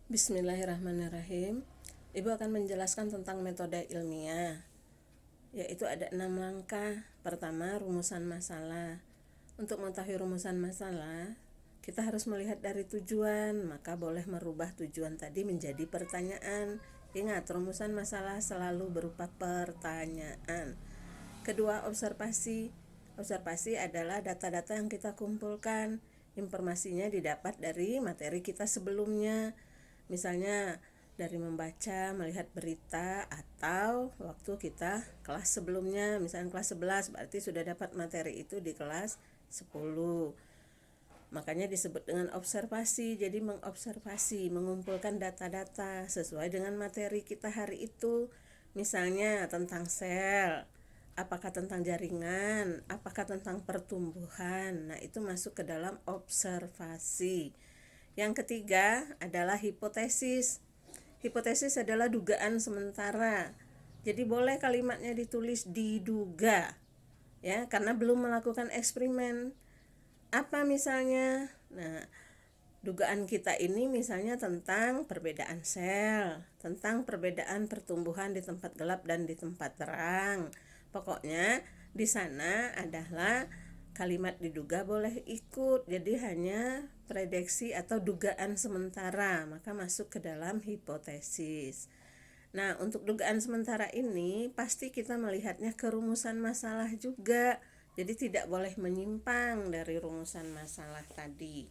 Bismillahirrahmanirrahim. Ibu akan menjelaskan tentang metode ilmiah, yaitu ada 6 langkah. Pertama, rumusan masalah. Untuk mengetahui rumusan masalah, kita harus melihat dari tujuan, maka boleh merubah tujuan tadi menjadi pertanyaan. Ingat, rumusan masalah selalu berupa pertanyaan. Kedua, observasi. Observasi adalah data-data yang kita kumpulkan. Informasinya didapat dari materi kita sebelumnya. Misalnya dari membaca, melihat berita, atau waktu kita kelas sebelumnya, misalnya kelas 11, berarti sudah dapat materi itu di kelas 10. Makanya disebut dengan observasi. Jadi mengobservasi, mengumpulkan data-data sesuai dengan materi kita hari itu. Misalnya tentang sel, apakah tentang jaringan, apakah tentang pertumbuhan. Nah, itu masuk ke dalam observasi. Yang ketiga adalah hipotesis. Hipotesis adalah dugaan sementara. Jadi boleh kalimatnya ditulis diduga, ya, karena belum melakukan eksperimen. Apa misalnya? Nah, dugaan kita ini misalnya tentang perbedaan sel, tentang perbedaan pertumbuhan di tempat gelap dan di tempat terang. Pokoknya di sana adalah kalimat diduga boleh ikut, jadi hanya prediksi atau dugaan sementara, maka masuk ke dalam hipotesis. Nah, untuk dugaan sementara ini pasti kita melihatnya ke rumusan masalah juga, jadi tidak boleh menyimpang dari rumusan masalah tadi.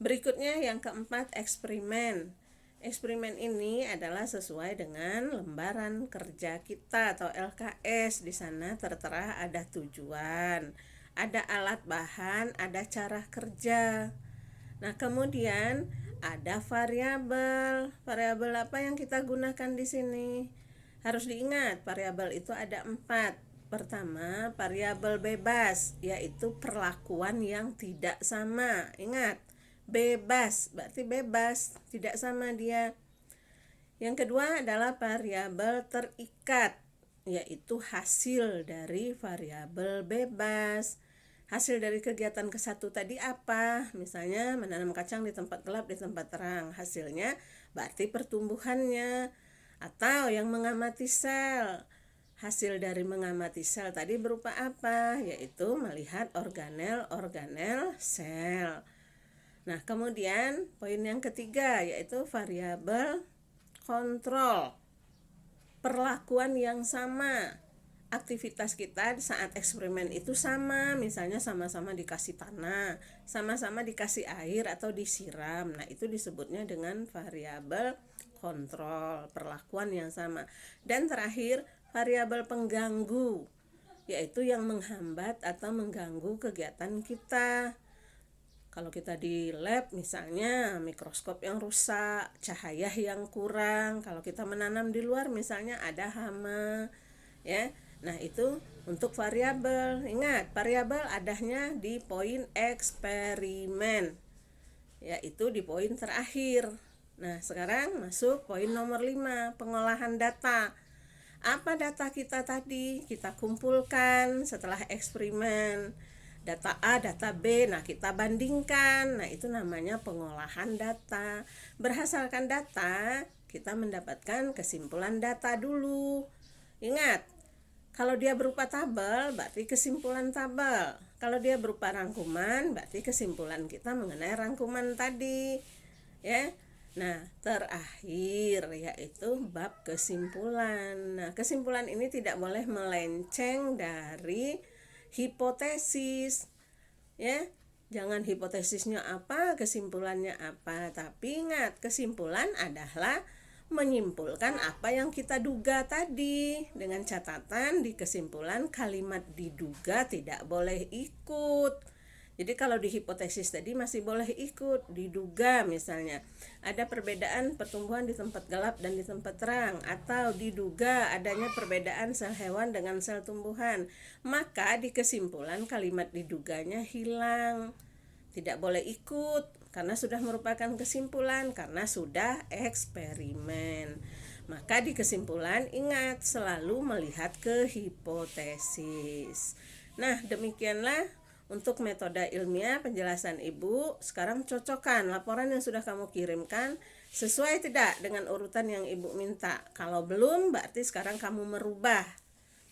Berikutnya yang keempat, eksperimen. Eksperimen ini adalah sesuai dengan lembaran kerja kita atau LKS. Di sana tertera ada tujuan, ada alat bahan, ada cara kerja. Nah, kemudian ada variabel. Variabel apa yang kita gunakan di sini? Harus diingat, variabel itu ada 4. Pertama, variabel bebas, yaitu perlakuan yang tidak sama. Ingat, bebas, berarti bebas, tidak sama dia. Yang kedua adalah variabel terikat, yaitu hasil dari variabel bebas. Hasil dari kegiatan ke-1 tadi apa? Misalnya menanam kacang di tempat gelap, di tempat terang. Hasilnya berarti pertumbuhannya. Atau yang mengamati sel. Hasil dari mengamati sel tadi berupa apa? Yaitu melihat organel-organel sel. Nah, kemudian poin yang ketiga yaitu variabel kontrol. Perlakuan yang sama. Aktivitas kita saat eksperimen itu sama, misalnya sama-sama dikasih tanah, sama-sama dikasih air atau disiram. Nah, itu disebutnya dengan variabel kontrol, perlakuan yang sama. Dan terakhir, variabel pengganggu, yaitu yang menghambat atau mengganggu kegiatan kita. Kalau kita di lab misalnya mikroskop yang rusak, cahaya yang kurang. Kalau kita menanam di luar misalnya ada hama, ya. Nah, itu untuk variabel. Ingat, variabel adanya di poin eksperimen, yaitu di poin terakhir. Nah, sekarang masuk poin nomor 5, pengolahan data. Apa data kita tadi? Kita kumpulkan setelah eksperimen. Data A, data B, nah kita bandingkan. Nah, itu namanya pengolahan data. Berdasarkan data, kita mendapatkan kesimpulan data dulu. Ingat, kalau dia berupa tabel, berarti kesimpulan tabel. Kalau dia berupa rangkuman, berarti kesimpulan kita mengenai rangkuman tadi. Ya. Nah, terakhir yaitu bab kesimpulan. Nah, kesimpulan ini tidak boleh melenceng dari hipotesis. Ya. Jangan hipotesisnya apa, kesimpulannya apa. Tapi ingat, kesimpulan adalah menyimpulkan apa yang kita duga tadi, dengan catatan di kesimpulan kalimat diduga tidak boleh ikut. Jadi kalau di hipotesis tadi masih boleh ikut, diduga misalnya ada perbedaan pertumbuhan di tempat gelap dan di tempat terang, atau diduga adanya perbedaan sel hewan dengan sel tumbuhan, maka di kesimpulan kalimat diduganya hilang, tidak boleh ikut karena sudah merupakan kesimpulan, karena sudah eksperimen. Maka di kesimpulan ingat selalu melihat ke hipotesis. Nah, demikianlah Untuk metode ilmiah penjelasan Ibu, sekarang cocokkan laporan yang sudah kamu kirimkan sesuai tidak dengan urutan yang Ibu minta. Kalau belum, berarti sekarang kamu merubah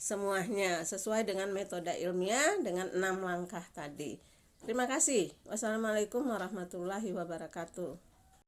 semuanya sesuai dengan metode ilmiah dengan 6 langkah tadi. Terima kasih. Wassalamualaikum warahmatullahi wabarakatuh.